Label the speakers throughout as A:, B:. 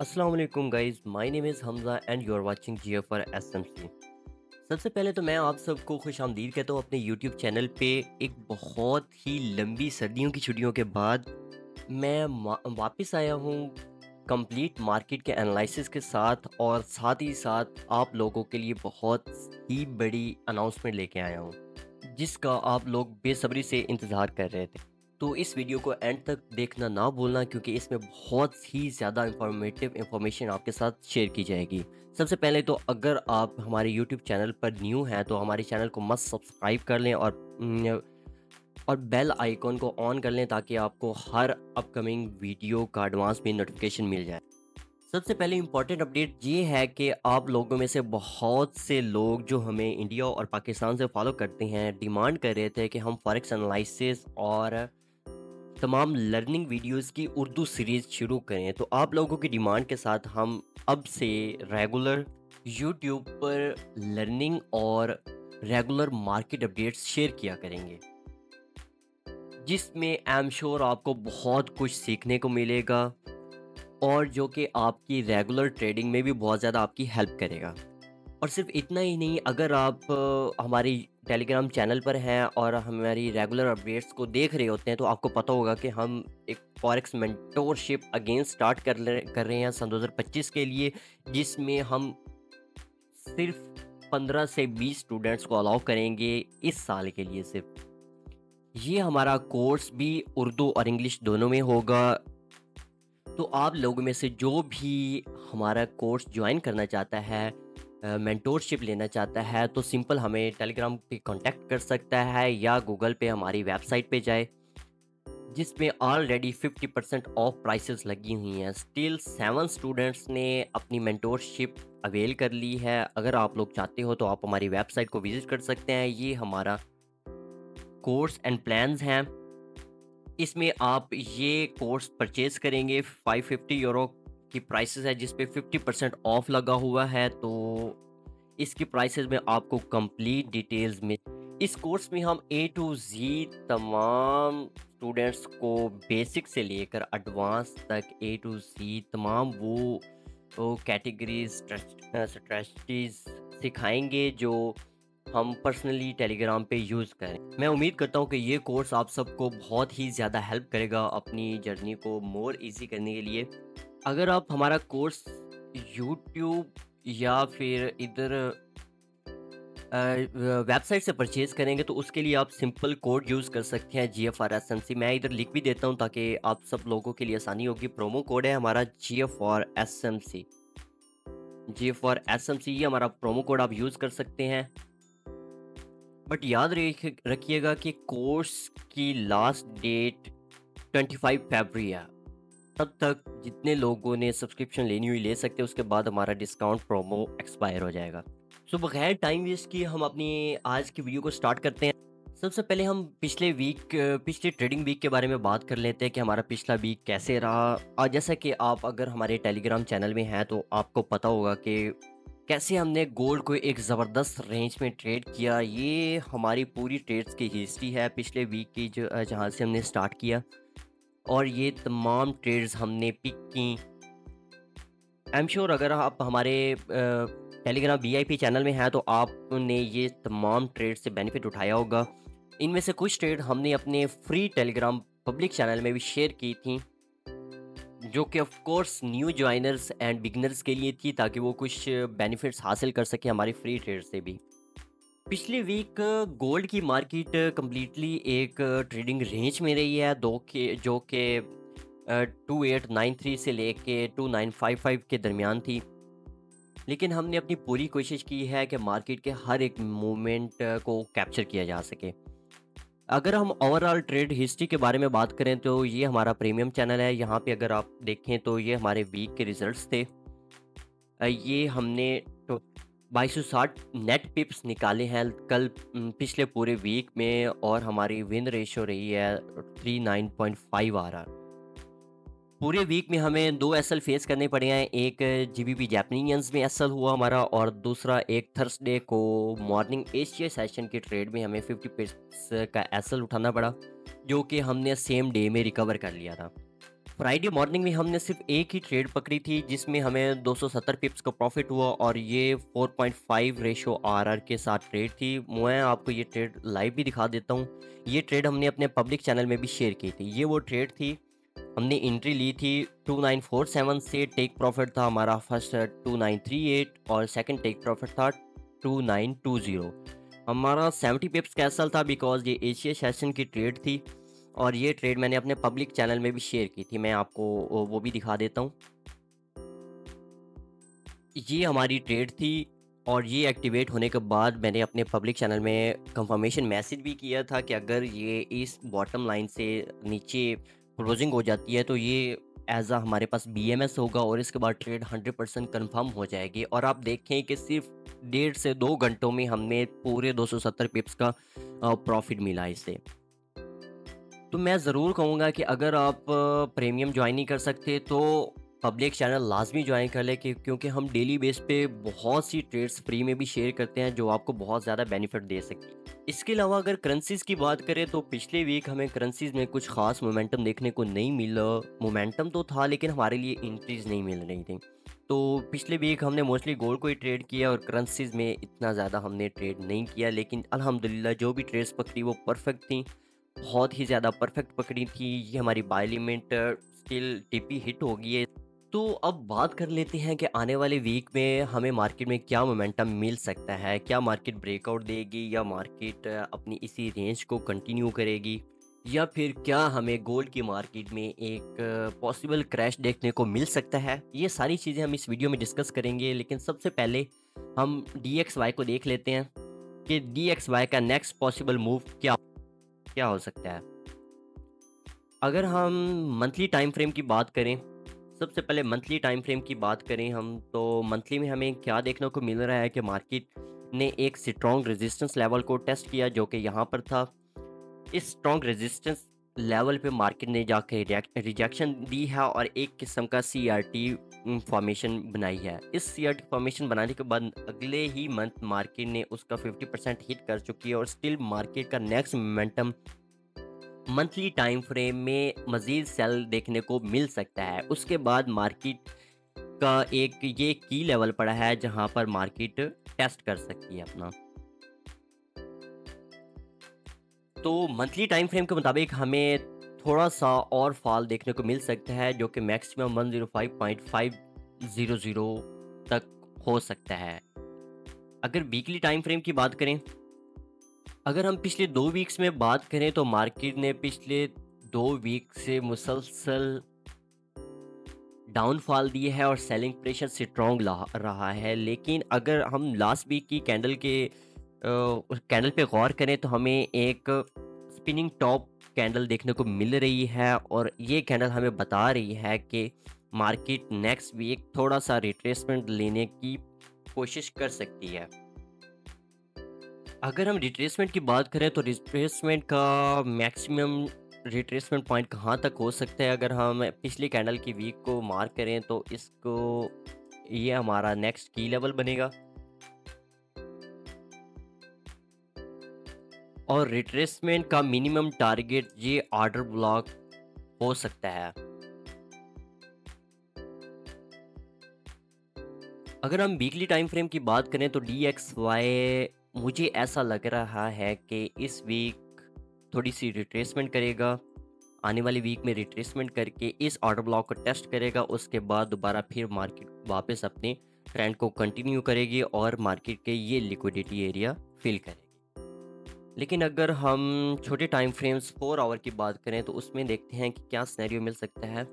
A: अस्सलाम वालेकुम guys, my name is Hamza and you are watching GFR SMC. सबसे पहले तो मैं आप सबको खुशामदीद कहता हूँ अपने यूट्यूब चैनल पे। एक बहुत ही लंबी सर्दियों की छुट्टियों के बाद मैं वापस आया हूँ कंप्लीट मार्केट के एनालिसिस के साथ, और साथ ही साथ आप लोगों के लिए बहुत ही बड़ी अनाउंसमेंट लेके आया हूँ जिसका आप लोग बेसब्री से इंतज़ार कर रहे थे। तो इस वीडियो को एंड तक देखना ना भूलना, क्योंकि इसमें बहुत ही ज़्यादा इंफॉर्मेटिव इंफॉर्मेशन आपके साथ शेयर की जाएगी। सबसे पहले तो अगर आप हमारे यूट्यूब चैनल पर न्यू हैं तो हमारे चैनल को मस्त सब्सक्राइब कर लें और बेल आइकॉन को ऑन कर लें ताकि आपको हर अपकमिंग वीडियो का एडवांस में नोटिफिकेशन मिल जाए। सबसे पहले इम्पॉर्टेंट अपडेट ये है कि आप लोगों में से बहुत से लोग जो हमें इंडिया और पाकिस्तान से फॉलो करते हैं डिमांड कर रहे थे कि हम फॉरेक्स एनालिसिस और तमाम लर्निंग वीडियोस की उर्दू सीरीज़ शुरू करें। तो आप लोगों की डिमांड के साथ हम अब से रेगुलर यूट्यूब पर लर्निंग और रेगुलर मार्केट अपडेट्स शेयर किया करेंगे, जिसमें आई एम श्योर आपको बहुत कुछ सीखने को मिलेगा और जो कि आपकी रेगुलर ट्रेडिंग में भी बहुत ज़्यादा आपकी हेल्प करेगा। और सिर्फ इतना ही नहीं, अगर आप हमारी टेलीग्राम चैनल पर हैं और हमारी रेगुलर अपडेट्स को देख रहे होते हैं तो आपको पता होगा कि हम एक फॉरेक्स मेंटोरशिप अगेन स्टार्ट कर रहे हैं सन 2025 के लिए, जिसमें हम सिर्फ 15 से 20 स्टूडेंट्स को अलाउ करेंगे इस साल के लिए सिर्फ। ये हमारा कोर्स भी उर्दू और इंग्लिश दोनों में होगा। तो आप लोगों में से जो भी हमारा कोर्स ज्वाइन करना चाहता है, मेंटोरशिप लेना चाहता है, तो सिंपल हमें टेलीग्राम पे कांटेक्ट कर सकता है या गूगल पे हमारी वेबसाइट पे जाए, जिसमें ऑलरेडी 50% ऑफ प्राइसेस लगी हुई हैं। स्टिल 7 स्टूडेंट्स ने अपनी मेंटोरशिप अवेल कर ली है। अगर आप लोग चाहते हो तो आप हमारी वेबसाइट को विजिट कर सकते हैं। ये हमारा कोर्स एंड प्लान्स हैं। इसमें आप ये कोर्स परचेज़ करेंगे 550 यूरो की प्राइसेस है, जिस पे 50% ऑफ लगा हुआ है। तो इसकी प्राइसेस में आपको कंप्लीट डिटेल्स में इस कोर्स में हम ए टू जी तमाम स्टूडेंट्स को बेसिक से लेकर एडवांस तक ए टू जी तमाम वो कैटेगरीज स्ट्रेटजीज सिखाएंगे जो हम पर्सनली टेलीग्राम पे यूज़ करें। मैं उम्मीद करता हूँ कि ये कोर्स आप सबको बहुत ही ज़्यादा हेल्प करेगा अपनी जर्नी को मोर इजी करने के लिए। अगर आप हमारा कोर्स यूट्यूब या फिर इधर वेबसाइट से परचेज़ करेंगे तो उसके लिए आप सिंपल कोड यूज़ कर सकते हैं GFRSMC। मैं इधर लिख भी देता हूँ ताकि आप सब लोगों के लिए आसानी होगी। प्रोमो कोड है हमारा GFRSMC। GFRSMC ये हमारा प्रोमो कोड आप यूज़ कर सकते हैं। बट याद रखिएगा कि कोर्स की लास्ट डेट 25 फरवरी है। तब तक जितने लोगों ने सब्सक्रिप्शन लेनी हुई ले सकते हैं, उसके बाद हमारा डिस्काउंट प्रोमो एक्सपायर हो जाएगा। सो बगैर टाइम वेस्ट किए हम अपनी आज की वीडियो को स्टार्ट करते हैं। सबसे पहले हम पिछले ट्रेडिंग वीक के बारे में बात कर लेते हैं कि हमारा पिछला वीक कैसे रहा। और जैसा कि आप अगर हमारे टेलीग्राम चैनल में हैं तो आपको पता होगा कि कैसे हमने गोल्ड को एक ज़बरदस्त रेंज में ट्रेड किया। ये हमारी पूरी ट्रेड्स की हिस्ट्री है पिछले वीक की, जो जहाँ से हमने स्टार्ट किया, और ये तमाम ट्रेड्स हमने पिक की। आई एम श्योर अगर आप हमारे टेलीग्राम वीआईपी चैनल में हैं तो आपने ये तमाम ट्रेड से बेनिफिट उठाया होगा। इनमें से कुछ ट्रेड हमने अपने फ्री टेलीग्राम पब्लिक चैनल में भी शेयर की थी, जो कि of course new joiners and beginners के लिए थी, ताकि वो कुछ बेनिफिट्स हासिल कर सके हमारी फ्री ट्रेड से भी। पिछले वीक गोल्ड की मार्केट कम्प्लीटली एक ट्रेडिंग रेंज में रही है, दो के जो कि 2893 से लेके 2955 के दरमियान थी। लेकिन हमने अपनी पूरी कोशिश की है कि मार्केट के हर एक मूवमेंट को कैप्चर किया जा सके। अगर हम ओवरऑल ट्रेड हिस्ट्री के बारे में बात करें तो ये हमारा प्रीमियम चैनल है। यहाँ पे अगर आप देखें तो ये हमारे वीक के रिजल्ट्स थे। ये हमने तो 2260 नेट पिप्स निकाले हैं कल पिछले पूरे वीक में, और हमारी विन रेशियो रही है 39.5 आ रहा। पूरे वीक में हमें 2 एसएल फेस करने पड़े हैं। एक जीबीपी जैपनीज में एसएल हुआ हमारा, और दूसरा एक थर्सडे को मॉर्निंग एशिया सेशन के ट्रेड में हमें 50 पिप्स का एसएल उठाना पड़ा, जो कि हमने सेम डे में रिकवर कर लिया था। फ्राइडे मॉर्निंग में हमने सिर्फ एक ही ट्रेड पकड़ी थी जिसमें हमें 270 पिप्स का प्रॉफिट हुआ और ये 4.5 रेशो आरआर के साथ ट्रेड थी। मैं आपको ये ट्रेड लाइव भी दिखा देता हूँ। ये ट्रेड हमने अपने पब्लिक चैनल में भी शेयर की थी। ये वो ट्रेड थी, हमने एंट्री ली थी 2947 से। टेक प्रॉफिट था हमारा फर्स्ट 2938 और सेकंड टेक प्रॉफिट था 2920। हमारा 70 पिप्स कैंसल था बिकॉज ये एशिया सेशन की ट्रेड थी और ये ट्रेड मैंने अपने पब्लिक चैनल में भी शेयर की थी। मैं आपको वो भी दिखा देता हूँ। ये हमारी ट्रेड थी और ये एक्टिवेट होने के बाद मैंने अपने पब्लिक चैनल में कंफर्मेशन मैसेज भी किया था कि अगर ये इस बॉटम लाइन से नीचे क्लोजिंग हो जाती है तो ये एज हमारे पास बीएमएस होगा और इसके बाद ट्रेड 100% कंफर्म हो जाएगी। और आप देखें कि सिर्फ 1.5 से 2 घंटों में हमें पूरे 270 पिप्स का प्रॉफिट मिला इससे। तो मैं ज़रूर कहूँगा कि अगर आप प्रीमियम ज्वाइन नहीं कर सकते तो पब्लिक चैनल लाज़मी ज्वाइन कर लें क्योंकि हम डेली बेस पे बहुत सी ट्रेड्स फ्री में भी शेयर करते हैं जो आपको बहुत ज़्यादा बेनिफिट दे सकती है। इसके अलावा अगर करेंसीज़ की बात करें तो पिछले वीक हमें करेंसीज़ में कुछ ख़ास मोमेंटम देखने को नहीं मिला। मोमेंटम तो था लेकिन हमारे लिए एंट्रीज़ नहीं मिल रही थी। तो पिछले वीक हमने मोस्टली गोल्ड को ही ट्रेड किया और करेंसीज़ में इतना ज़्यादा हमने ट्रेड नहीं किया, लेकिन अल्हम्दुलिल्लाह जो भी ट्रेड्स पकड़ी वो परफेक्ट थी। बहुत ही ज़्यादा परफेक्ट पकड़ी थी। ये हमारी buy limit still TP hit हो गई है। तो अब बात कर लेते हैं कि आने वाले वीक में हमें मार्केट में क्या मोमेंटम मिल सकता है। क्या मार्केट ब्रेकआउट देगी या मार्केट अपनी इसी रेंज को कंटिन्यू करेगी, या फिर क्या हमें गोल्ड की मार्केट में एक पॉसिबल क्रैश देखने को मिल सकता है। ये सारी चीज़ें हम इस वीडियो में डिस्कस करेंगे, लेकिन सबसे पहले हम DXY को देख लेते हैं कि DXY का नेक्स्ट पॉसिबल मूव क्या क्या हो सकता है। अगर हम मंथली टाइम फ्रेम की बात करें, सबसे पहले मंथली टाइम फ्रेम की बात करें हम, तो मंथली में हमें क्या देखने को मिल रहा है कि मार्केट ने एक स्ट्रॉन्ग रेजिस्टेंस लेवल को टेस्ट किया जो कि यहाँ पर था। इस स्ट्रॉन्ग रेजिस्टेंस लेवल पे मार्केट ने जाके रिजेक्शन दी है और एक किस्म का CRT फॉर्मेशन बनाई है। इस CRT फॉर्मेशन बनाने के बाद अगले ही मंथ मार्केट ने उसका 50% हिट कर चुकी है और स्टिल मार्केट का next momentum monthly time frame में मज़ीद सेल देखने को मिल सकता है। उसके बाद मार्केट का एक ये की लेवल पड़ा है जहाँ पर मार्केट टेस्ट कर सकती है अपना। तो मंथली टाइम फ्रेम के मुताबिक हमें थोड़ा-सा और फॉल देखने को मिल सकता है जो कि मैक्सिमम 105.500 तक हो सकता है। अगर वीकली टाइम फ्रेम की बात करें, अगर हम पिछले 2 वीक्स में बात करें तो मार्केट ने पिछले 2 वीक से मुसलसल डाउनफॉल दिए है और सेलिंग प्रेशर स्ट्रॉन्ग रहा है। लेकिन अगर हम लास्ट वीक की उस कैंडल पे गौर करें तो हमें एक स्पिनिंग टॉप कैंडल देखने को मिल रही है और ये कैंडल हमें बता रही है कि मार्केट नेक्स्ट वीक थोड़ा सा रिट्रेसमेंट लेने की कोशिश कर सकती है। अगर हम रिट्रेसमेंट की बात करें तो रिट्रेसमेंट का मैक्सिमम रिट्रेसमेंट पॉइंट कहाँ तक हो सकता है। अगर हम पिछली कैंडल की वीक को मार्क करें तो इसको ये हमारा नेक्स्ट की लेवल बनेगा और रिट्रेसमेंट का मिनिमम टारगेट ये ऑर्डर ब्लॉक हो सकता है। अगर हम वीकली टाइम फ्रेम की बात करें तो DXY मुझे ऐसा लग रहा है कि इस वीक थोड़ी सी रिट्रेसमेंट करेगा। आने वाली वीक में रिट्रेसमेंट करके इस ऑर्डर ब्लॉक को टेस्ट करेगा। उसके बाद दोबारा फिर मार्केट वापस अपने ट्रेंड को कंटिन्यू करेगी और मार्केट के ये लिक्विडिटी एरिया फिल करेगी। लेकिन अगर हम छोटे टाइम फ्रेम्स 4 आवर की बात करें तो उसमें देखते हैं कि क्या सिनेरियो मिल सकता है।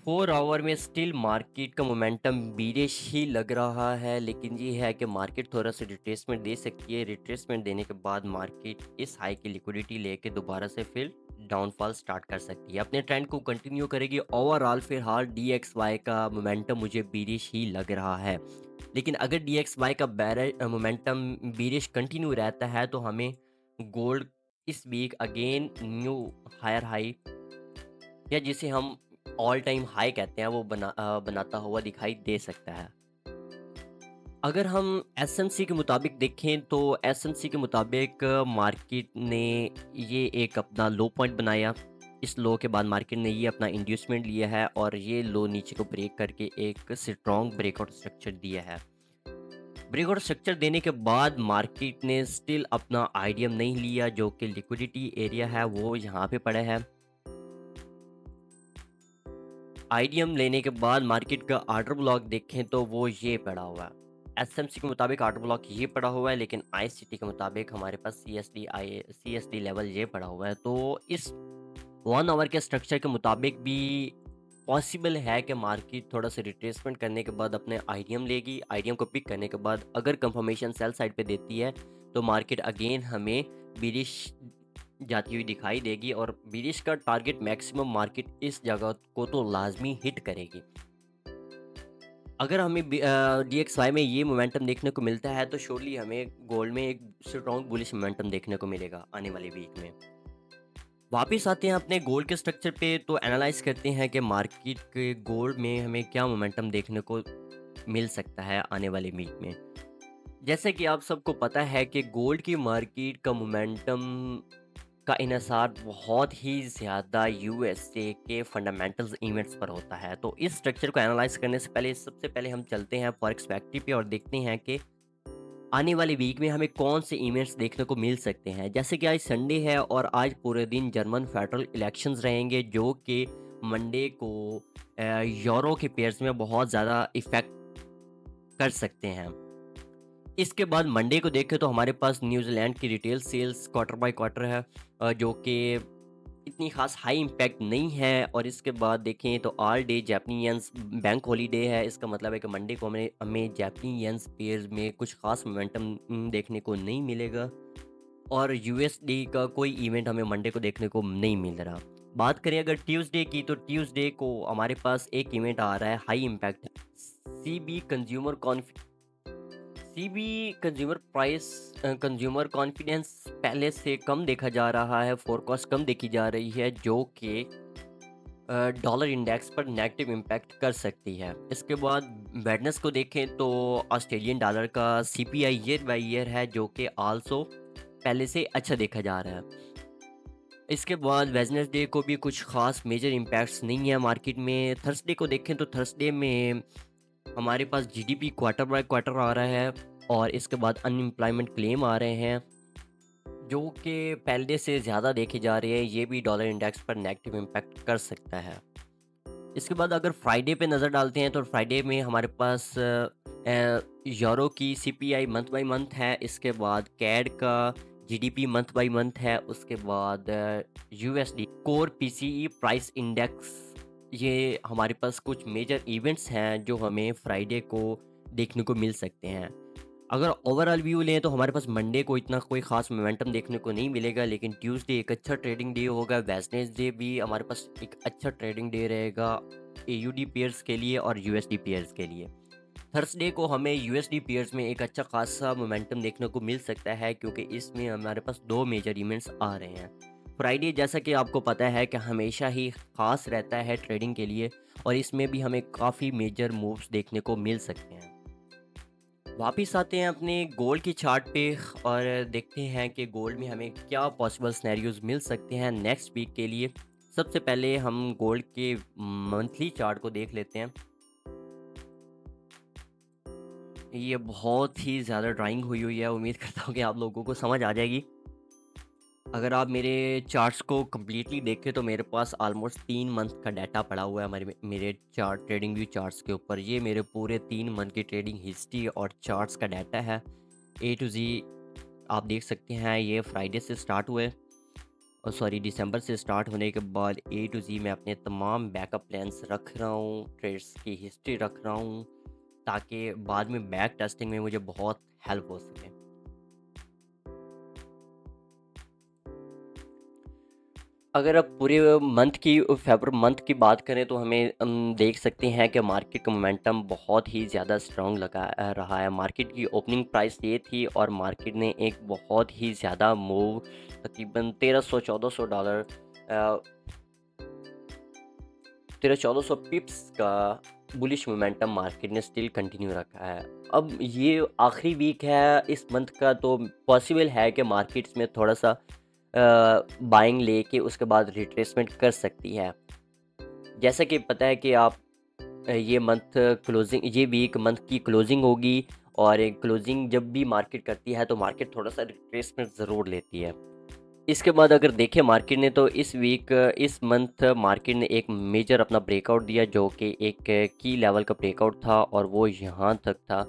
A: 4 आवर में स्टिल मार्केट का मोमेंटम बीरिश ही लग रहा है, लेकिन ये है कि मार्केट थोड़ा सा रिट्रेसमेंट दे सकती है। रिट्रेसमेंट देने के बाद मार्केट इस हाई की लिक्विडिटी लेके दोबारा से फिर डाउनफॉल स्टार्ट कर सकती है, अपने ट्रेंड को कंटिन्यू करेगी। ओवरऑल फिलहाल DXY का मोमेंटम मुझे बीरिश ही लग रहा है, लेकिन अगर DXY का मोमेंटम बीरिश कंटिन्यू रहता है तो हमें गोल्ड इस week again new higher high या जिसे हम ऑल टाइम हाई कहते हैं वो बनाता हुआ दिखाई दे सकता है। अगर हम एसएमसी के मुताबिक देखें तो एसएमसी के मुताबिक मार्केट ने ये एक अपना लो पॉइंट बनाया। इस लो के बाद मार्केट ने ये अपना इंड्यूसमेंट लिया है और ये लो नीचे को ब्रेक करके एक स्ट्रॉन्ग ब्रेकआउट स्ट्रक्चर दिया है। ब्रेकआउट स्ट्रक्चर देने के बाद मार्केट ने स्टिल अपना आईडीएम नहीं लिया, जो कि लिक्विडिटी एरिया है वो यहाँ पे पड़ा है। आईडीएम लेने के बाद मार्केट का ऑर्डर ब्लॉक देखें तो वो ये पड़ा हुआ है। एसएमसी के मुताबिक ऑर्डर ब्लॉक ये पड़ा हुआ है, लेकिन आईसीटी के मुताबिक हमारे पास सीएसडी लेवल ये पड़ा हुआ है। तो इस 1 आवर के स्ट्रक्चर के मुताबिक भी पॉसिबल है कि मार्केट थोड़ा सा रिट्रेसमेंट करने के बाद अपने आईडीएम लेगी। आईडीएम को पिक करने के बाद अगर कंफर्मेशन सेल साइड पे देती है तो मार्केट अगेन हमें बिरिश जाती हुई दिखाई देगी और बिरिश का टारगेट मैक्सिमम मार्केट इस जगह को तो लाजमी हिट करेगी। अगर हमें डीएक्सवाई में ये मोमेंटम देखने को मिलता है तो श्योरली हमें गोल्ड में एक स्ट्रॉन्ग बुलिश मोमेंटम देखने को मिलेगा आने वाले वीक में। वापिस आते हैं अपने गोल्ड के स्ट्रक्चर पे, तो एनालाइज करते हैं कि मार्केट के गोल्ड में हमें क्या मोमेंटम देखने को मिल सकता है आने वाले वीक में। जैसे कि आप सबको पता है कि गोल्ड की मार्केट का मोमेंटम का इन्हिसार बहुत ही ज़्यादा यूएसए के फंडामेंटल्स इवेंट्स पर होता है। तो इस स्ट्रक्चर को एनालाइज करने से पहले सबसे पहले हम चलते हैं फॉरेक्स फैक्ट्री पे और देखते हैं कि आने वाले वीक में हमें कौन से इवेंट्स देखने को मिल सकते हैं। जैसे कि आज संडे है और आज पूरे दिन जर्मन फेडरल इलेक्शंस रहेंगे, जो कि मंडे को यूरो के पेयर्स में बहुत ज़्यादा इफ़ेक्ट कर सकते हैं। इसके बाद मंडे को देखें तो हमारे पास न्यूजीलैंड की retail sales quarter by quarter है, जो कि इतनी खास हाई इम्पैक्ट नहीं है। और इसके बाद देखें तो all day Japanese bank holiday है। इसका मतलब है कि मंडे को हमें हमें जापानीज पेयर्स में कुछ खास मोमेंटम देखने को नहीं मिलेगा और यूएसडी का कोई इवेंट हमें मंडे को देखने को नहीं मिल रहा। बात करें अगर ट्यूसडे की, तो ट्यूसडे को हमारे पास एक इवेंट आ रहा है high impact, CB consumer CB consumer price consumer confidence पहले से कम देखा जा रहा है, फोरकास्ट कम देखी जा रही है, जो कि डॉलर इंडेक्स पर नेगेटिव इम्पैक्ट कर सकती है। इसके बाद वेडनेस को देखें तो ऑस्ट्रेलियन डॉलर का सीपीआई ईयर बाई ईयर है, जो कि आल्सो पहले से अच्छा देखा जा रहा है। इसके बाद वेडनेसडे को भी कुछ खास मेजर इम्पैक्ट्स नहीं है मार्केट में। थर्सडे को देखें तो थर्सडे में हमारे पास जीडीपी क्वार्टर बाय क्वार्टर आ रहा है और इसके बाद अनएम्प्लॉयमेंट क्लेम आ रहे हैं, जो कि पहले से ज़्यादा देखे जा रहे हैं। ये भी डॉलर इंडेक्स पर नेगेटिव इम्पैक्ट कर सकता है। इसके बाद अगर फ्राइडे पे नज़र डालते हैं तो फ्राइडे में हमारे पास यूरो की सीपीआई मंथ बाय मंथ है। इसके बाद कैड का जीडीपी मंथ बाय मंथ है। उसके बाद USD core PCE price index. ये हमारे पास कुछ मेजर इवेंट्स हैं जो हमें फ्राइडे को देखने को मिल सकते हैं। अगर ओवरऑल व्यू लें तो हमारे पास मंडे को इतना कोई ख़ास मोमेंटम देखने को नहीं मिलेगा, लेकिन ट्यूसडे एक अच्छा ट्रेडिंग डे होगा। वेडनेसडे भी हमारे पास एक अच्छा ट्रेडिंग डे रहेगा एयूडी पेयर्स के लिए और यूएसडी पेयर्स के लिए। थर्सडे को हमें यूएसडी पेयर्स में एक अच्छा खासा मोमेंटम देखने को मिल सकता है, क्योंकि इसमें हमारे पास दो मेजर इवेंट्स आ रहे हैं। फ्राइडे जैसा कि आपको पता है कि हमेशा ही ख़ास रहता है ट्रेडिंग के लिए और इसमें भी हमें काफ़ी मेजर मूव्स देखने को मिल सकते हैं। वापिस आते हैं अपने गोल्ड की चार्ट पे और देखते हैं कि गोल्ड में हमें क्या पॉसिबल सिनेरियोज मिल सकते हैं नेक्स्ट वीक के लिए। सबसे पहले हम गोल्ड के मंथली चार्ट को देख लेते हैं। ये बहुत ही ज़्यादा ड्राइंग हुई हुई है, उम्मीद करता हूँ कि आप लोगों को समझ आ जाएगी। अगर आप मेरे चार्ट्स को कम्प्लीटली देखें तो मेरे पास ऑलमोस्ट 3 मंथ का डाटा पड़ा हुआ है मेरे चार्ट ट्रेडिंग व्यू चार्ट्स के ऊपर। ये मेरे पूरे 3 मंथ की ट्रेडिंग हिस्ट्री और चार्ट्स का डाटा है ए टू जी। आप देख सकते हैं ये फ्राइडे से स्टार्ट हुए और सॉरी दिसंबर से स्टार्ट होने के बाद ए टू जी मैं अपने तमाम बैकअप प्लान्स रख रहा हूँ, ट्रेड्स की हिस्ट्री रख रहा हूँ, ताकि बाद में बैक टेस्टिंग में मुझे बहुत हेल्प हो सके। अगर आप पूरे फेबर मंथ की बात करें तो हमें देख सकते हैं कि मार्केट का मोमेंटम बहुत ही ज़्यादा स्ट्रॉन्ग लगा रहा है। मार्केट की ओपनिंग प्राइस ये थी और मार्केट ने एक बहुत ही ज़्यादा मूव तकरीबन 1300-1400 डॉलर 1300-1400 पिप्स का बुलिश मोमेंटम मार्केट ने स्टिल कंटिन्यू रखा है। अब ये आखिरी वीक है इस मंथ का, तो पॉसिबल है कि मार्केट्स में थोड़ा सा बाइंग लेके उसके बाद रिट्रेसमेंट कर सकती है। जैसा कि पता है कि आप ये मंथ क्लोजिंग, ये वीक मंथ की क्लोजिंग होगी, और एक क्लोजिंग जब भी मार्केट करती है तो मार्केट थोड़ा सा रिट्रेसमेंट ज़रूर लेती है। इसके बाद अगर देखें मार्केट ने, तो इस वीक इस मंथ मार्केट ने एक मेजर अपना ब्रेकआउट दिया, जो कि एक की लेवल का ब्रेकआउट था और वो यहाँ तक था।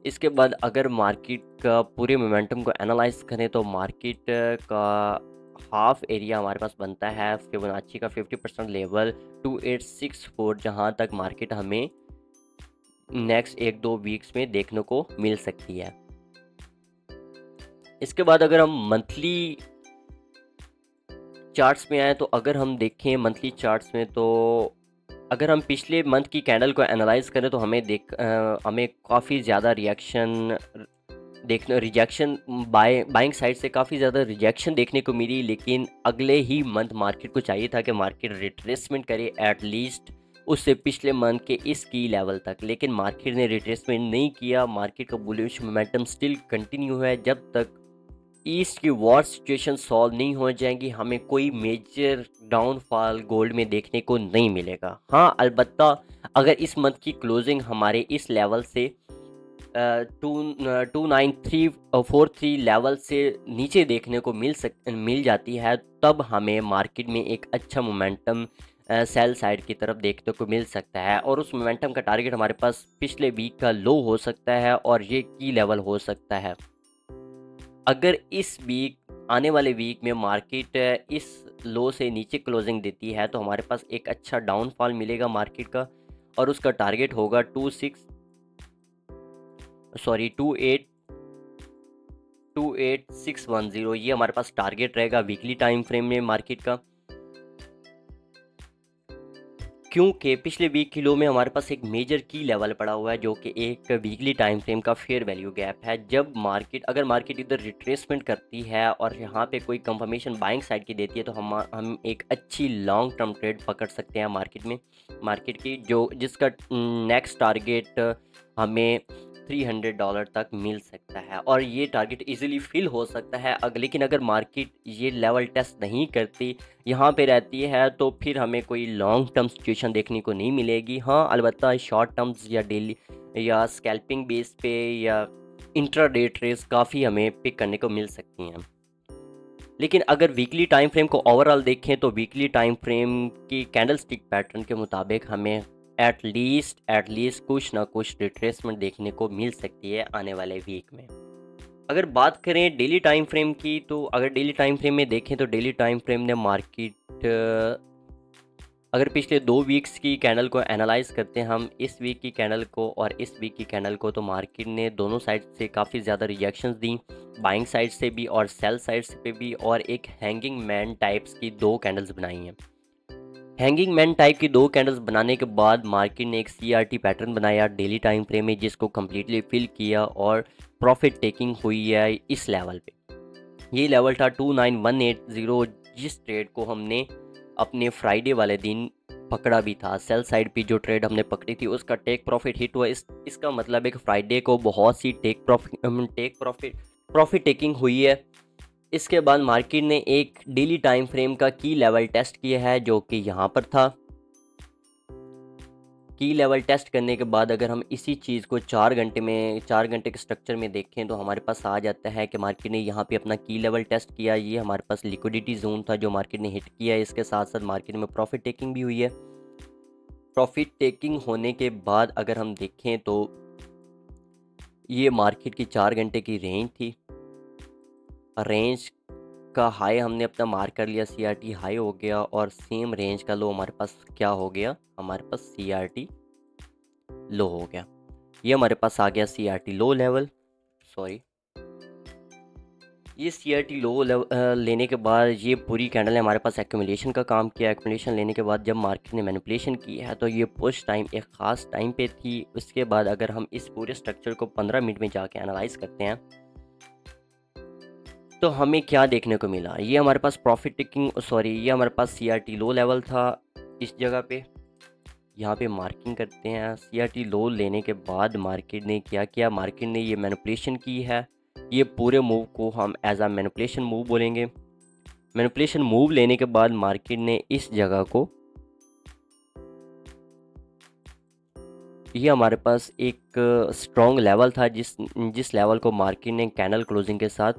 A: इसके बाद अगर मार्केट का पूरे मोमेंटम को एनालाइज करें तो मार्केट का हाफ एरिया हमारे पास बनता है फिबोनाची का 50% लेवल 2864, जहाँ तक मार्केट हमें नेक्स्ट 1-2 वीक्स में देखने को मिल सकती है। इसके बाद अगर हम मंथली चार्ट्स में आए, तो अगर हम देखें मंथली चार्ट्स में, तो अगर हम पिछले मंथ की कैंडल को एनालाइज करें तो हमें काफ़ी ज़्यादा रिजेक्शन बाइंग साइड से काफ़ी ज़्यादा रिजेक्शन देखने को मिली। लेकिन अगले ही मंथ मार्केट को चाहिए था कि मार्केट रिट्रेसमेंट करे एटलीस्ट उससे पिछले मंथ के इस की लेवल तक, लेकिन मार्केट ने रिट्रेसमेंट नहीं किया। मार्केट का बुलिश मोमेंटम स्टिल कंटिन्यू है। जब तक ईस्ट की वॉर सिचुएशन सॉल्व नहीं हो जाएंगी, हमें कोई मेजर डाउनफॉल गोल्ड में देखने को नहीं मिलेगा। हाँ, अलबत्ता अगर इस मंथ की क्लोजिंग हमारे इस लेवल से 29343 लेवल से नीचे देखने को मिल जाती है, तब हमें मार्केट में एक अच्छा मोमेंटम सेल साइड की तरफ देखने को मिल सकता है, और उस मोमेंटम का टारगेट हमारे पास पिछले वीक का लो हो सकता है और ये की लेवल हो सकता है। अगर इस वीक आने वाले वीक में मार्केट इस लो से नीचे क्लोजिंग देती है तो हमारे पास एक अच्छा डाउनफॉल मिलेगा मार्केट का, और उसका टारगेट होगा 28610। ये हमारे पास टारगेट रहेगा वीकली टाइम फ्रेम में मार्केट का, क्योंकि पिछले वीक की लो में हमारे पास एक मेजर की लेवल पड़ा हुआ है, जो कि एक वीकली टाइम फ्रेम का फेयर वैल्यू गैप है। जब अगर मार्केट इधर रिट्रेसमेंट करती है और यहाँ पे कोई कंफर्मेशन बाइंग साइड की देती है, तो हम एक अच्छी लॉन्ग टर्म ट्रेड पकड़ सकते हैं मार्केट की, जिसका नेक्स्ट टारगेट हमें $300 तक मिल सकता है, और ये टारगेट इजीली फिल हो सकता है। लेकिन अगर मार्केट ये लेवल टेस्ट नहीं करती, यहाँ पे रहती है, तो फिर हमें कोई लॉन्ग टर्म सिचुएशन देखने को नहीं मिलेगी। हाँ, अलबत्ता शॉर्ट टर्म्स या डेली या स्कैल्पिंग बेस पे या इंट्राडे ट्रेड्स काफ़ी हमें पिक करने को मिल सकती हैं। लेकिन अगर वीकली टाइम फ्रेम को ओवरऑल देखें, तो वीकली टाइम फ्रेम की कैंडलस्टिक पैटर्न के मुताबिक हमें एटलीस्ट कुछ ना कुछ रिट्रेसमेंट देखने को मिल सकती है आने वाले वीक में। अगर बात करें डेली टाइम फ्रेम की, तो अगर डेली टाइम फ्रेम में देखें तो डेली टाइम फ्रेम ने मार्केट अगर पिछले 2 वीक्स की कैंडल को एनालाइज करते हैं हम, इस वीक की कैंडल को और इस वीक की कैंडल को, तो मार्केट ने दोनों साइड से काफ़ी ज़्यादा रिजेक्शंस दी, बाइंग साइड से भी और सेल साइड से भी, और एक हैंगिंग मैन टाइप्स की 2 कैंडल्स बनाई हैं। हैंगिंग मैन टाइप की 2 कैंडल्स बनाने के बाद मार्केट ने एक CRT पैटर्न बनाया डेली टाइम फ्रेम में, जिसको कम्प्लीटली फिल किया और प्रॉफिट टेकिंग हुई है इस लेवल पे। ये लेवल था 29180, जिस ट्रेड को हमने अपने फ्राइडे वाले दिन पकड़ा भी था। सेल साइड पे जो ट्रेड हमने पकड़ी थी उसका टेक प्रॉफिट हिट हुआ। इसका मतलब है कि फ्राइडे को बहुत सी प्रॉफिट टेकिंग हुई है। इसके बाद मार्केट ने एक डेली टाइम फ्रेम का की लेवल टेस्ट किया है, जो कि यहाँ पर था। की लेवल टेस्ट करने के बाद अगर हम इसी चीज़ को 4 घंटे के स्ट्रक्चर में देखें, तो हमारे पास आ जाता है कि मार्केट ने यहाँ पे अपना की लेवल टेस्ट किया। ये हमारे पास लिक्विडिटी जोन था जो मार्केट ने हिट किया है। इसके साथ साथ मार्केट में प्रॉफिट टेकिंग भी हुई है। प्रॉफिट टेकिंग होने के बाद अगर हम देखें तो ये मार्केट की 4 घंटे की रेंज थी। रेंज का हाई हमने अपना मार्क कर लिया, CRT हाई हो गया, और सेम रेंज का लो हमारे पास क्या हो गया, हमारे पास CRT लो हो गया। ये हमारे पास आ गया CRT लो लेवल, ये CRT लो लेने के बाद ये पूरी कैंडल ने हमारे पास एक्यूमुलेशन का काम किया। एक्यूमुलेशन लेने के बाद जब मार्केट ने मैनिपुलेशन की है, तो ये पुश टाइम एक ख़ास टाइम पे थी। उसके बाद अगर हम इस पूरे स्ट्रक्चर को 15 मिनट में जाके एनालाइज करते हैं, तो हमें क्या देखने को मिला। ये हमारे पास ये हमारे पास CRT लो लेवल था इस जगह पे। यहाँ पे मार्किंग करते हैं। सीआरटी लो लेने के बाद मार्केट ने क्या किया, मार्केट ने ये मैनिपुलेशन की है। ये पूरे मूव को हम एज अ मैनिपुलेशन मूव बोलेंगे। मैनिपुलेशन मूव लेने के बाद मार्केट ने इस जगह को, ये हमारे पास एक स्ट्रॉन्ग लेवल था जिस जिस लेवल को मार्केट ने कैंडल क्लोजिंग के साथ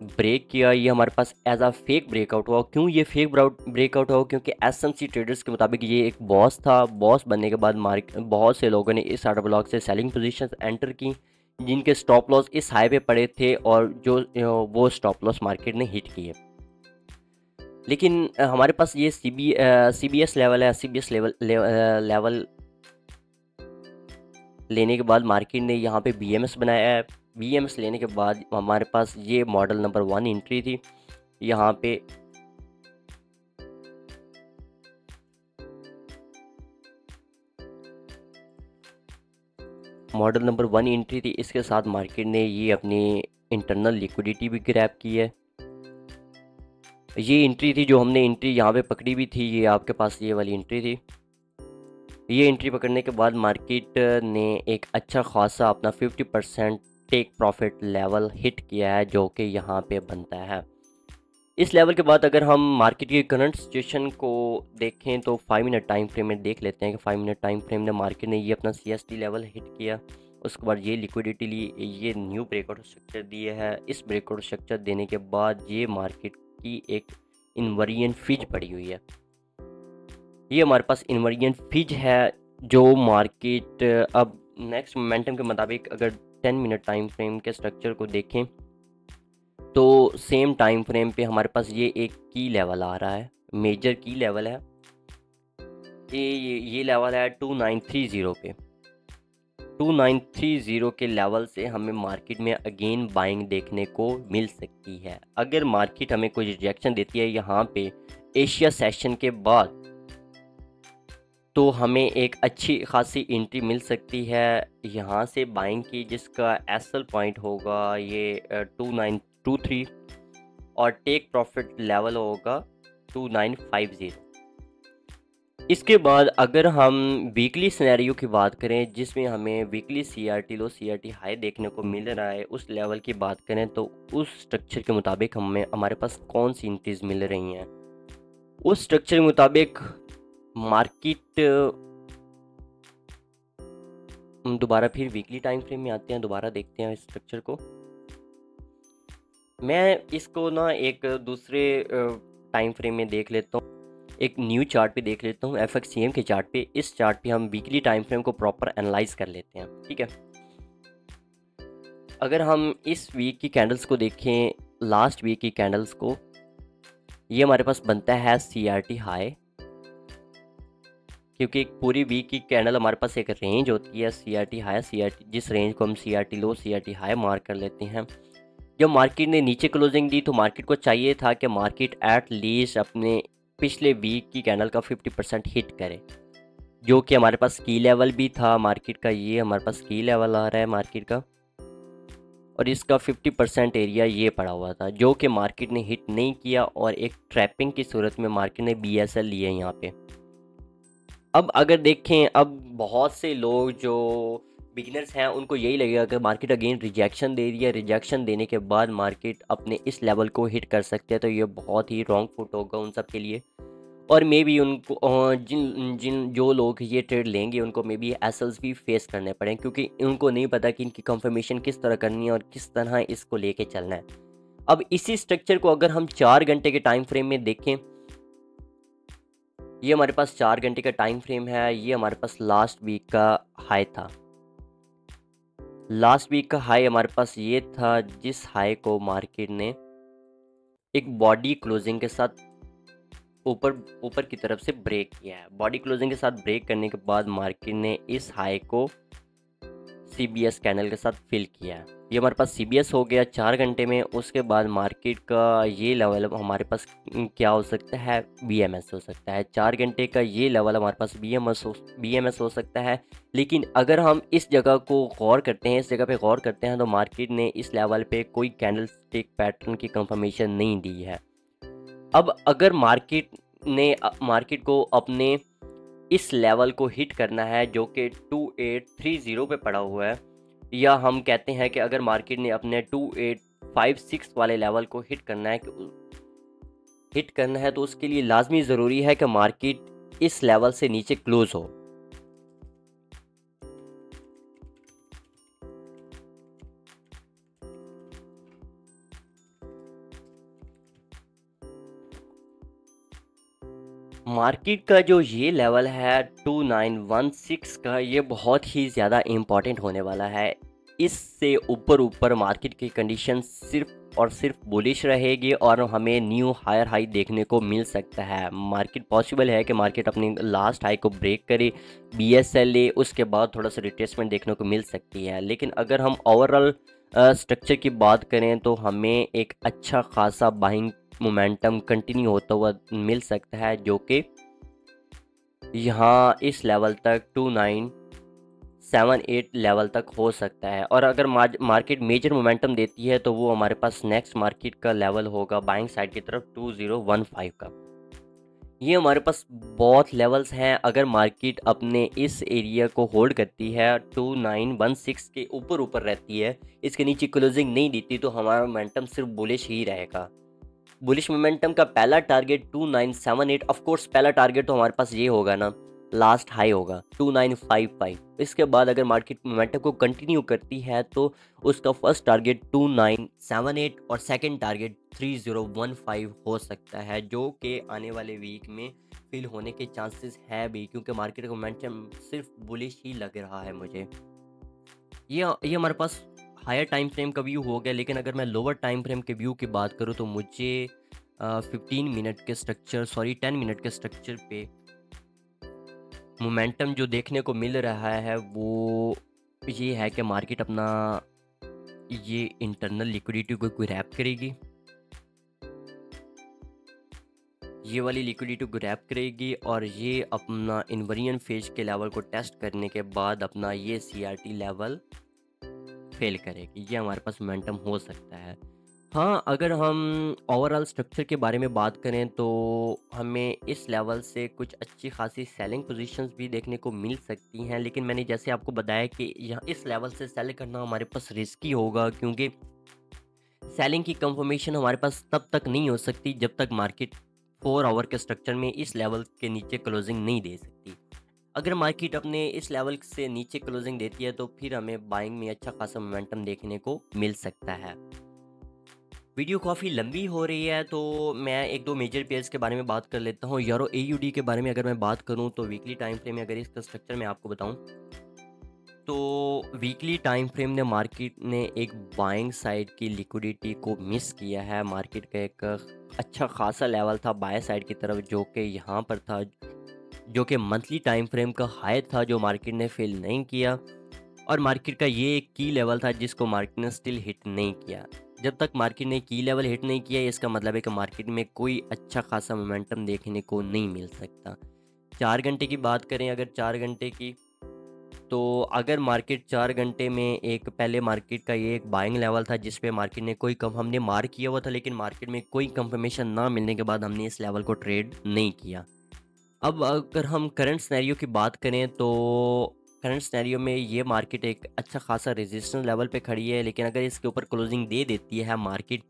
A: ब्रेक किया। ये हमारे पास एज अ फेक ब्रेकआउट हुआ। क्यों ये फेक ब्रेकआउट हुआ? क्योंकि एसएमसी ट्रेडर्स के मुताबिक ये एक बॉस था। बॉस बनने के बाद बहुत से लोगों ने इस ऑर्डर ब्लॉक से सेलिंग पोजीशंस एंटर की, जिनके स्टॉप लॉस इस हाई पे पड़े थे और जो वो स्टॉप लॉस मार्केट ने हिट किए। लेकिन हमारे पास ये सीबीएस लेवल है। सीबीएस लेवल लेने के बाद मार्केट ने यहाँ पे बीएमएस बनाया है। बीएमएस लेने के बाद हमारे पास ये मॉडल नंबर 1 एंट्री थी। यहाँ पे मॉडल नंबर 1 एंट्री थी। इसके साथ मार्केट ने ये अपनी इंटरनल लिक्विडिटी भी ग्रैब की है। ये एंट्री थी जो हमने एंट्री यहाँ पे पकड़ी भी थी। ये आपके पास ये वाली एंट्री थी। ये एंट्री पकड़ने के बाद मार्केट ने एक अच्छा खासा अपना 50% टेक प्रॉफिट लेवल हिट किया है, जो कि यहाँ पे बनता है। इस लेवल के बाद अगर हम मार्केट की करंट सिचुएशन को देखें तो 5 मिनट टाइम फ्रेम में देख लेते हैं कि 5 मिनट टाइम फ्रेम में मार्केट ने ये अपना CST लेवल हिट किया। उसके बाद ये लिक्विडिटी ली, ये न्यू ब्रेकआउट स्ट्रक्चर दिए है। इस ब्रेकआउट स्ट्रक्चर देने के बाद ये मार्केट की एक इन्वर्जन फिज पड़ी हुई है। ये हमारे पास इन्वर्जन फिज है जो मार्केट अब नेक्स्ट मोमेंटम के मुताबिक अगर 10 मिनट टाइम फ्रेम के स्ट्रक्चर को देखें तो सेम टाइम फ्रेम पे हमारे पास ये एक की लेवल आ रहा है, मेजर की लेवल है। ये लेवल है 2930 पे। 2930 के लेवल से हमें मार्केट में अगेन बाइंग देखने को मिल सकती है। अगर मार्केट हमें कोई रिजेक्शन देती है यहाँ पे एशिया सेशन के बाद, तो हमें एक अच्छी खासी एंट्री मिल सकती है यहाँ से बाइंग की, जिसका एसल पॉइंट होगा ये 2923 और टेक प्रॉफिट लेवल होगा 2950। इसके बाद अगर हम वीकली सिनेरियो की बात करें जिसमें हमें वीकली CRT लो CRT हाई देखने को मिल रहा है, उस लेवल की बात करें तो उस स्ट्रक्चर के मुताबिक हमारे पास कौन सी एंट्रीज मिल रही हैं। उस स्ट्रक्चर के मुताबिक मार्केट दोबारा फिर वीकली टाइम फ्रेम में आते हैं, दोबारा देखते हैं इस स्ट्रक्चर को। मैं इसको ना एक दूसरे टाइम फ्रेम में देख लेता हूँ, एक न्यू चार्ट पे देख लेता हूँ, FXCM के चार्ट पे। इस चार्ट पे हम वीकली टाइम फ्रेम को प्रॉपर एनालाइज कर लेते हैं, ठीक है। अगर हम इस वीक की कैंडल्स को देखें, लास्ट वीक की कैंडल्स को, ये हमारे पास बनता है CRT हाई, क्योंकि पूरी वीक की कैंडल हमारे पास एक रेंज होती है CRT हाई CRT, जिस रेंज को हम CRT लो CRT हाई मार्क कर लेते हैं। जब मार्केट ने नीचे क्लोजिंग दी तो मार्केट को चाहिए था कि मार्केट एट लीस्ट अपने पिछले वीक की कैंडल का 50% हिट करे, जो कि हमारे पास की लेवल भी था मार्केट का। ये हमारे पास की लेवल आ रहा है मार्केट का, और इसका 50% एरिया ये पड़ा हुआ था, जो कि मार्केट ने हिट नहीं किया और एक ट्रैपिंग की सूरत में मार्केट ने BSL लिए यहाँ पे। अब अगर देखें, अब बहुत से लोग जो बिगिनर्स हैं उनको यही लगेगा कि मार्केट अगेन रिजेक्शन दे रही है, रिजेक्शन देने के बाद मार्केट अपने इस लेवल को हिट कर सकते हैं, तो ये बहुत ही रॉन्ग फुट होगा उन सब के लिए। और मे बी उनको जिन जो लोग ये ट्रेड लेंगे उनको मे बी एसल्स भी फेस करने पड़े, क्योंकि उनको नहीं पता कि इनकी कंफर्मेशन किस तरह करनी है और किस तरह इसको लेके चलना है। अब इसी स्ट्रक्चर को अगर हम 4 घंटे के टाइम फ्रेम में देखें, ये हमारे पास 4 घंटे का टाइम फ्रेम है। ये हमारे पास लास्ट वीक का हाई था। लास्ट वीक का हाई हमारे पास ये था, जिस हाई को मार्केट ने एक बॉडी क्लोजिंग के साथ ऊपर की तरफ से ब्रेक किया है। बॉडी क्लोजिंग के साथ ब्रेक करने के बाद मार्केट ने इस हाई को CBS कैंडल के साथ फिल किया है। ये हमारे पास CBS हो गया 4 घंटे में। उसके बाद मार्केट का ये लेवल हमारे पास क्या हो सकता है, BMS हो सकता है। 4 घंटे का ये लेवल हमारे पास BMS हो सकता है। लेकिन अगर हम इस जगह को गौर करते हैं, इस जगह पे गौर करते हैं, तो मार्केट ने इस लेवल पे कोई कैंडल स्टिक पैटर्न की कंफर्मेशन नहीं दी है। अब अगर मार्केट मार्केट को अपने इस लेवल को हिट करना है जो कि 2830 पे पड़ा हुआ है, या हम कहते हैं कि अगर मार्केट ने अपने 2856 वाले लेवल को हिट करना है तो उसके लिए लाजमी ज़रूरी है कि मार्केट इस लेवल से नीचे क्लोज हो। मार्केट का जो ये लेवल है 2916 का, ये बहुत ही ज़्यादा इम्पॉर्टेंट होने वाला है। इससे ऊपर ऊपर मार्केट की कंडीशन सिर्फ और सिर्फ बुलिश रहेगी और हमें न्यू हायर हाई देखने को मिल सकता है। मार्केट पॉसिबल है कि मार्केट अपनी लास्ट हाई को ब्रेक करे, BSL ले, उसके बाद थोड़ा सा रिट्रेसमेंट देखने को मिल सकती है। लेकिन अगर हम ओवरऑल स्ट्रक्चर की बात करें तो हमें एक अच्छा खासा बाइंग मोमेंटम कंटिन्यू होता हुआ मिल सकता है, जो कि यहाँ इस लेवल तक 2978 लेवल तक हो सकता है। और अगर मार्केट मेजर मोमेंटम देती है तो वो हमारे पास नेक्स्ट मार्केट का लेवल होगा बाइंग साइड की तरफ 2015 का। ये हमारे पास बहुत लेवल्स हैं। अगर मार्केट अपने इस एरिया को होल्ड करती है, 2916 के ऊपर ऊपर रहती है, इसके नीचे क्लोजिंग नहीं देती, तो हमारा मोमेंटम सिर्फ बुलिश ही रहेगा। बुलिश मोमेंटम का पहला टारगेट 2978, ऑफ कोर्स पहला टारगेट तो हमारे पास ये होगा ना, लास्ट हाई होगा 2955। इसके बाद अगर मार्केट मोमेंटम को कंटिन्यू करती है तो उसका फर्स्ट टारगेट 2978 और सेकंड टारगेट 3015 हो सकता है, जो कि आने वाले वीक में फिल होने के चांसेस है भी, क्योंकि मार्केट का मोमेंटम सिर्फ बुलिश ही लग रहा है मुझे। ये हमारे पास हायर टाइम फ्रेम का व्यू हो गया। लेकिन अगर मैं लोअर टाइम फ्रेम के व्यू की बात करूँ तो मुझे 10 मिनट के स्ट्रक्चर पे मोमेंटम जो देखने को मिल रहा है वो ये है कि मार्केट अपना ये इंटरनल लिक्विडिटी को ग्रैब करेगी, ये वाली लिक्विडिटी को ग्रैब करेगी और ये अपना इन्वर्जन फेज के लेवल को टेस्ट करने के बाद अपना ये CRT लेवल फेल करेगी। ये हमारे पास मोमेंटम हो सकता है। हाँ, अगर हम ओवरऑल स्ट्रक्चर के बारे में बात करें तो हमें इस लेवल से कुछ अच्छी खासी सेलिंग पोजीशंस भी देखने को मिल सकती हैं। लेकिन मैंने जैसे आपको बताया कि यहाँ इस लेवल से सेल करना हमारे पास रिस्की होगा, क्योंकि सेलिंग की कंफर्मेशन हमारे पास तब तक नहीं हो सकती जब तक मार्केट 4 आवर के स्ट्रक्चर में इस लेवल के नीचे क्लोजिंग नहीं दे सकती। अगर मार्केट अपने इस लेवल से नीचे क्लोजिंग देती है तो फिर हमें बाइंग में अच्छा खासा मोमेंटम देखने को मिल सकता है। वीडियो काफ़ी लंबी हो रही है तो मैं एक दो मेजर पेयर्स के बारे में बात कर लेता हूँ। यूरो AUD के बारे में अगर मैं बात करूँ तो वीकली टाइम फ्रेम में अगर इसका स्ट्रक्चर मैं आपको बताऊँ तो वीकली टाइम फ्रेम ने मार्केट ने एक बाइंग साइड की लिक्विडिटी को मिस किया है। मार्केट का एक अच्छा खासा लेवल था बाय साइड की तरफ, जो कि यहाँ पर था, जो कि मंथली टाइम फ्रेम का हाई था, जो मार्केट ने फिल नहीं किया। और मार्केट का ये एक की लेवल था जिसको मार्केट ने स्टिल हिट नहीं किया। जब तक मार्केट ने की लेवल हिट नहीं किया, इसका मतलब है कि मार्केट में कोई अच्छा खासा मोमेंटम देखने को नहीं मिल सकता। 4 घंटे की बात करें अगर 4 घंटे की, तो अगर मार्केट 4 घंटे में एक पहले मार्केट का ये एक बाइंग लेवल था जिस पे मार्केट ने कोई कम हमने मार्क किया हुआ था, लेकिन मार्केट में कोई कंफर्मेशन ना मिलने के बाद हमने इस लेवल को ट्रेड नहीं किया। अब अगर हम करंट सिनेरियो की बात करें तो करंट सिनेरियो में ये मार्केट एक अच्छा खासा रेजिस्टेंस लेवल पे खड़ी है, लेकिन अगर इसके ऊपर क्लोजिंग दे देती है मार्केट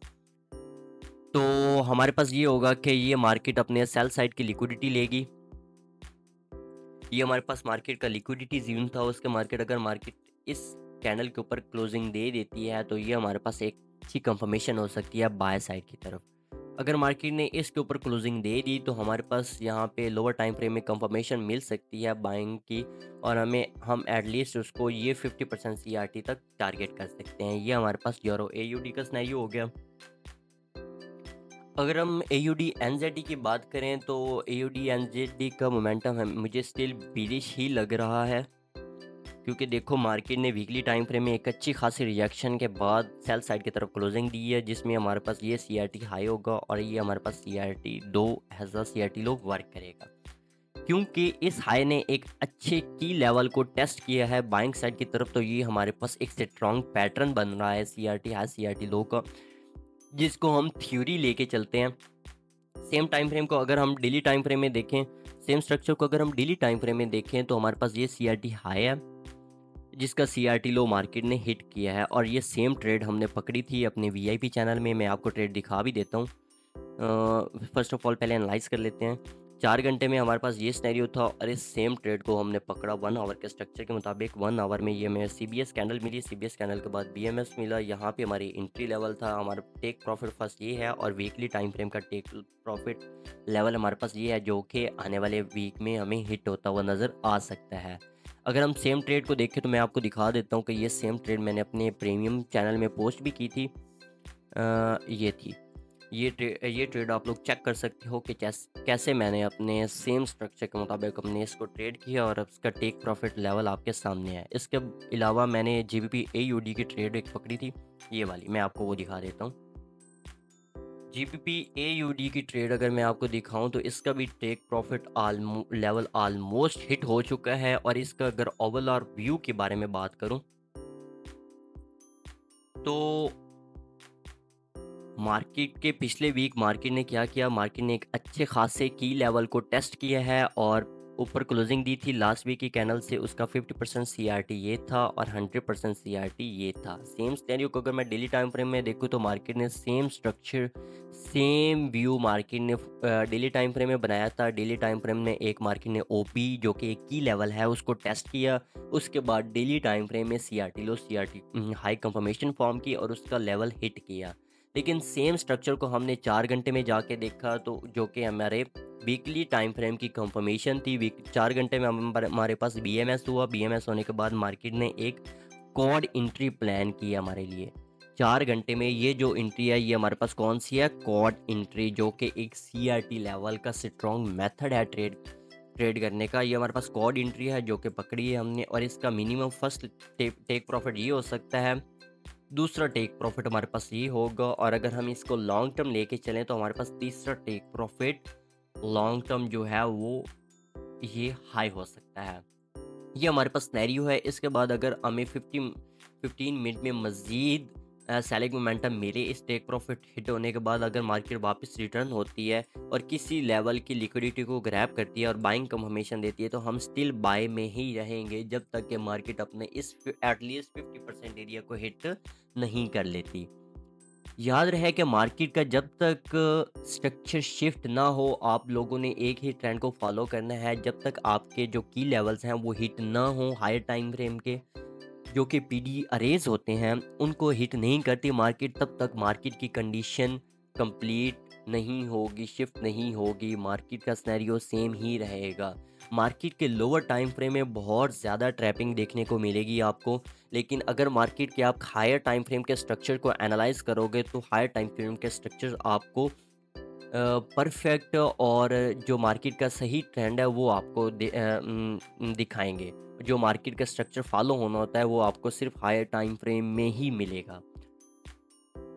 A: तो हमारे पास ये होगा कि ये मार्केट अपने सेल साइड की लिक्विडिटी लेगी। ये हमारे पास मार्केट का लिक्विडिटी जोन था, उसके मार्केट अगर मार्केट इस कैंडल के ऊपर क्लोजिंग दे देती है तो ये हमारे पास एक अच्छी कंफर्मेशन हो सकती है बाय साइड की तरफ। अगर मार्केट ने इसके ऊपर क्लोजिंग दे दी तो हमारे पास यहाँ पे लोअर टाइम फ्रेम में कंफर्मेशन मिल सकती है बाइंग की, और हम एटलीस्ट उसको ये 50% CRT तक टारगेट कर सकते हैं। ये हमारे पास यूरो AUD का सिनेरियो हो गया। अगर हम AUD NZD की बात करें तो AUD NZD का मोमेंटम है मुझे स्टिल बीरिश ही लग रहा है, क्योंकि देखो मार्केट ने वीकली टाइम फ्रेम में एक अच्छी खासी रिजेक्शन के बाद सेल साइड की तरफ क्लोजिंग दी है, जिसमें हमारे पास ये CRT हाई होगा और ये हमारे पास CRT दो as a CRT low work करेगा, क्योंकि इस हाई ने एक अच्छे की लेवल को टेस्ट किया है बाइंग साइड की तरफ। तो ये हमारे पास एक स्ट्रॉन्ग पैटर्न बन रहा है CRT हाई CRT लो का, जिसको हम थ्योरी लेके चलते हैं। सेम टाइम फ्रेम को अगर हम डेली टाइम फ्रेम में देखें, सेम स्ट्रक्चर को अगर हम डेली टाइम फ्रेम में देखें तो हमारे पास ये सीआरटी हाई है, जिसका सीआरटी लो मार्केट ने हिट किया है, और ये सेम ट्रेड हमने पकड़ी थी अपने वीआईपी चैनल में। मैं आपको ट्रेड दिखा भी देता हूँ। फर्स्ट ऑफ ऑल पहले एनालाइज कर लेते हैं। 4 घंटे में हमारे पास ये सिनेरियो था और इस सेम ट्रेड को हमने पकड़ा 1 आवर के स्ट्रक्चर के मुताबिक। 1 आवर में ये हमें सीबीएस कैंडल मिली, सीबीएस कैंडल के बाद बीएमएस मिला, यहाँ पे हमारी एंट्री लेवल था। हमारा टेक प्रॉफिट फर्स्ट ये है, और वीकली टाइम फ्रेम का टेक प्रॉफिट लेवल हमारे पास ये है, जो कि आने वाले वीक में हमें हिट होता हुआ नज़र आ सकता है। अगर हम सेम ट्रेड को देखें तो मैं आपको दिखा देता हूँ कि ये सेम ट्रेड मैंने अपने प्रीमियम चैनल में पोस्ट भी की थी। ये थी, ये ट्रेड आप लोग चेक कर सकते हो कि कैसे मैंने अपने सेम स्ट्रक्चर के मुताबिक अपने इसको ट्रेड किया, और अब इसका टेक प्रॉफिट लेवल आपके सामने है। इसके अलावा मैंने जीबीपी एयूडी की ट्रेड एक पकड़ी थी, ये वाली, मैं आपको वो दिखा देता हूँ। जीबीपी एयूडी की ट्रेड अगर मैं आपको दिखाऊं तो इसका भी take profit level almost hit हो चुका है। और इसका अगर ओवरऑल व्यू के बारे में बात करूं तो मार्केट के पिछले वीक मार्केट ने क्या किया, मार्केट ने एक अच्छे खासे की लेवल को टेस्ट किया है और ऊपर क्लोजिंग दी थी लास्ट वीक की कैंडल से। उसका 50% सीआरटी ये था और 100% सीआरटी ये था। सेम स्टेरियो को अगर मैं डेली टाइम फ्रेम में देखूँ तो मार्केट ने same structure, same view market ने डेली टाइम फ्रेम में बनाया था। डेली टाइम फ्रेम में एक मार्केट ने ओपी जो कि एक की लेवल है उसको टेस्ट किया, उसके बाद डेली टाइम फ्रेम में सीआरटी लो, सीआरटी हाई कंफर्मेशन फॉर्म की और उसका लेवल हिट किया। लेकिन सेम स्ट्रक्चर को हमने 4 घंटे में जाके देखा तो जो कि हमारे वीकली टाइम फ्रेम की कंफर्मेशन थी। वीक 4 घंटे में हमारे पास बीएमएस हुआ। बीएमएस होने के बाद मार्केट ने एक कॉड एंट्री प्लान की हमारे लिए। 4 घंटे में ये जो एंट्री है ये हमारे पास कौन सी है, कॉड एंट्री, जो कि एक सीआरटी लेवल का स्ट्रॉन्ग मेथड है ट्रेड करने का। ये हमारे पास कॉड एंट्री है जो कि पकड़ी है हमने, और इसका मिनिमम फर्स्ट टेक प्रॉफिट ये हो सकता है, दूसरा टेक प्रॉफिट हमारे पास ये होगा, और अगर हम इसको लॉन्ग टर्म लेके चलें तो हमारे पास तीसरा टेक प्रॉफिट लॉन्ग टर्म जो है वो ये हाई हो सकता है। ये हमारे पास सिनेरियो है। इसके बाद अगर हमें 15 मिनट में मज़ीद सेलिंग मोमेंटम मिले इस टेक प्रॉफिट हिट होने के बाद, अगर मार्केट वापस रिटर्न होती है और किसी लेवल की लिक्विडिटी को ग्रैब करती है और बाइंग कंफर्मेशन देती है, तो हम स्टिल बाय में ही रहेंगे जब तक कि मार्केट अपने इस एटलीस्ट 50% एरिया को हिट नहीं कर लेती। याद रहे कि मार्केट का जब तक स्ट्रक्चर शिफ्ट ना हो, आप लोगों ने एक ही ट्रेंड को फॉलो करना है। जब तक आपके जो की लेवल्स हैं वो हिट ना हो, हायर टाइम फ्रेम के जो कि पीडी अरेज होते हैं उनको हिट नहीं करती मार्केट, तब तक मार्केट की कंडीशन कंप्लीट नहीं होगी, शिफ्ट नहीं होगी। मार्केट का सिनेरियो सेम ही रहेगा। मार्केट के लोअर टाइम फ्रेम में बहुत ज़्यादा ट्रैपिंग देखने को मिलेगी आपको, लेकिन अगर मार्केट के आप हायर टाइम फ्रेम के स्ट्रक्चर को एनालाइज करोगे तो हायर टाइम फ्रेम के स्ट्रक्चर आपको परफेक्ट और जो मार्केट का सही ट्रेंड है वो आपको दिखाएंगे। जो मार्केट का स्ट्रक्चर फॉलो होना होता है वो आपको सिर्फ हायर टाइम फ्रेम में ही मिलेगा।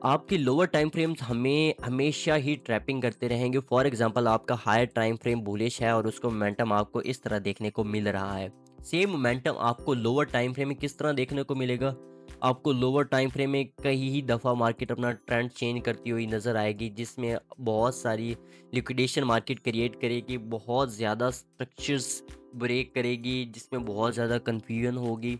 A: आपके लोअर टाइम फ्रेम्स हमें हमेशा ही ट्रैपिंग करते रहेंगे। फॉर एग्जांपल आपका हायर टाइम फ्रेम बुलिश है और उसको मोमेंटम आपको इस तरह देखने को मिल रहा है। सेम मोमेंटम आपको लोअर टाइम फ्रेम में किस तरह देखने को मिलेगा, आपको लोअर टाइम फ्रेम में कई ही दफ़ा मार्केट अपना ट्रेंड चेंज करती हुई नज़र आएगी, जिसमें बहुत सारी लिक्विडेशन मार्केट क्रिएट करेगी, बहुत ज़्यादा स्ट्रक्चर्स ब्रेक करेगी, जिसमें बहुत ज़्यादा कन्फ्यूजन होगी,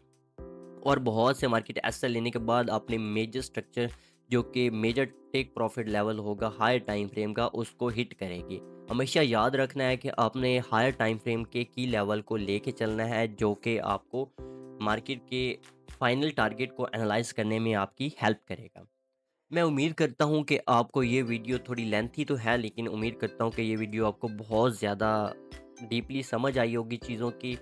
A: और बहुत से मार्केट ऐसा लेने के बाद अपने मेजर स्ट्रक्चर जो कि मेजर टेक प्रॉफिट लेवल होगा हायर टाइम फ्रेम का उसको हिट करेगी। हमेशा याद रखना है कि आपने हायर टाइम फ्रेम के की लेवल को लेके चलना है, जो कि आपको मार्केट के फाइनल टारगेट को एनालाइज करने में आपकी हेल्प करेगा। मैं उम्मीद करता हूँ कि आपको ये वीडियो थोड़ी लेंथी तो है, लेकिन उम्मीद करता हूँ कि ये वीडियो आपको बहुत ज़्यादा डीपली समझ आई होगी चीज़ों की।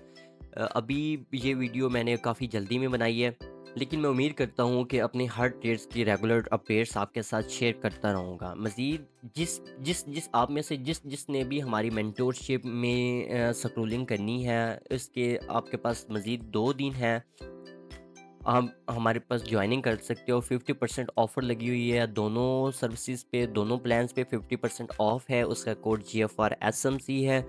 A: अभी ये वीडियो मैंने काफ़ी जल्दी में बनाई है, लेकिन मैं उम्मीद करता हूँ कि अपने हर ट्रेड्स की रेगुलर अपडेट्स आपके साथ शेयर करता रहूँगा। मज़ीद जिस जिस जिस आप में से जिसने भी हमारी मेंटोरशिप में स्क्रोलिंग करनी है, इसके आपके पास मज़ीद 2 दिन हैं। आप हमारे पास ज्वाइनिंग कर सकते हो। 50% ऑफ़र लगी हुई है दोनों सर्विसेज पे, दोनों प्लान्स पे 50% ऑफ है। उसका कोड GFRSMC है।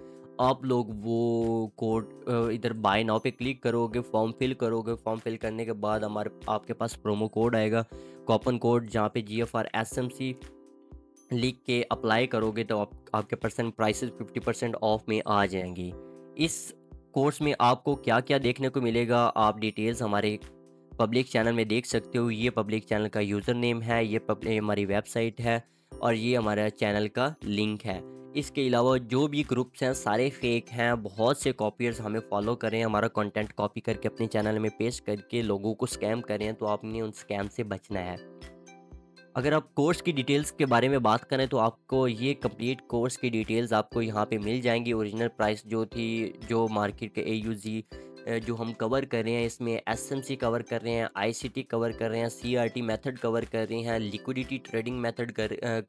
A: आप लोग वो कोड इधर बाय नाउ पे क्लिक करोगे, फॉर्म फिल करोगे, फॉर्म फिल करने के बाद हमारे आपके पास प्रोमो कोड आएगा, कूपन कोड, जहाँ पे GFRSMC लिख के अप्लाई करोगे तो आपके परसेंट प्राइसेस 50% ऑफ में आ जाएंगी। इस कोर्स में आपको क्या क्या देखने को मिलेगा, आप डिटेल्स हमारे पब्लिक चैनल में देख सकते हो। ये पब्लिक चैनल का यूज़र नेम है, ये हमारी वेबसाइट है और ये हमारा चैनल का लिंक है। इसके अलावा जो भी ग्रुप्स हैं सारे फेक हैं, बहुत से कॉपीर्स हमें फॉलो करें, हमारा कंटेंट कॉपी करके अपने चैनल में पेस्ट करके लोगों को स्कैम करें, तो आपने उन स्कैम से बचना है। अगर आप कोर्स की डिटेल्स के बारे में बात करें तो आपको ये कंप्लीट कोर्स की डिटेल्स आपको यहाँ पे मिल जाएंगी। ओरिजिनल प्राइस जो थी, जो मार्केट के एयूजी जो हम कवर कर रहे हैं, इसमें एसएमसी कवर कर रहे हैं, आईसीटी कवर कर रहे हैं, सीआरटी मेथड कवर कर रहे हैं, लिक्विडिटी ट्रेडिंग मेथड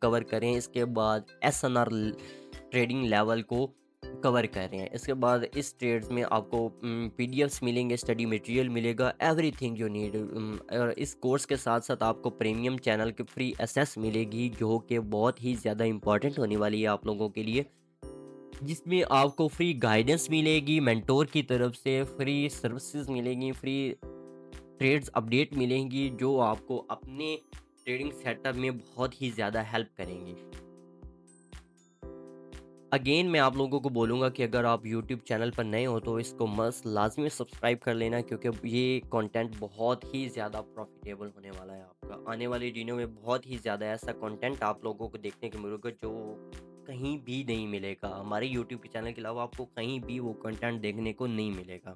A: कवर कर रहे हैं, इसके बाद एसएनआर ट्रेडिंग लेवल को कवर कर रहे हैं। इसके बाद इस ट्रेड्स में आपको पीडीएफ्स मिलेंगे, स्टडी मटेरियल मिलेगा, एवरीथिंग यू नीड। और इस कोर्स के साथ साथ आपको प्रीमियम चैनल की फ्री एक्सेस मिलेगी, जो कि बहुत ही ज़्यादा इंपॉर्टेंट होने वाली है आप लोगों के लिए, जिसमें आपको फ्री गाइडेंस मिलेगी मेंटोर की तरफ से, फ्री सर्विसेज मिलेंगी, फ्री ट्रेड्स अपडेट मिलेंगी, जो आपको अपने ट्रेडिंग सेटअप में बहुत ही ज़्यादा हेल्प करेंगी। अगेन मैं आप लोगों को बोलूँगा कि अगर आप यूट्यूब चैनल पर नए हो तो इसको मस्ट लाज़मी सब्सक्राइब कर लेना, क्योंकि ये कंटेंट बहुत ही ज़्यादा प्रॉफिटेबल होने वाला है आपका। आने वाले दिनों में बहुत ही ज़्यादा ऐसा कंटेंट आप लोगों को देखने को मिलेगा जो कहीं भी नहीं मिलेगा। हमारे यूट्यूब के चैनल के अलावा आपको कहीं भी वो कंटेंट देखने को नहीं मिलेगा।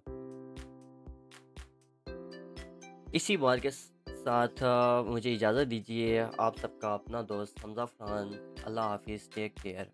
A: इसी बात के साथ मुझे इजाज़त दीजिए। आप सबका अपना दोस्त हमज़ा फ़रहान। अल्लाह हाफ़िज़, टेक केयर।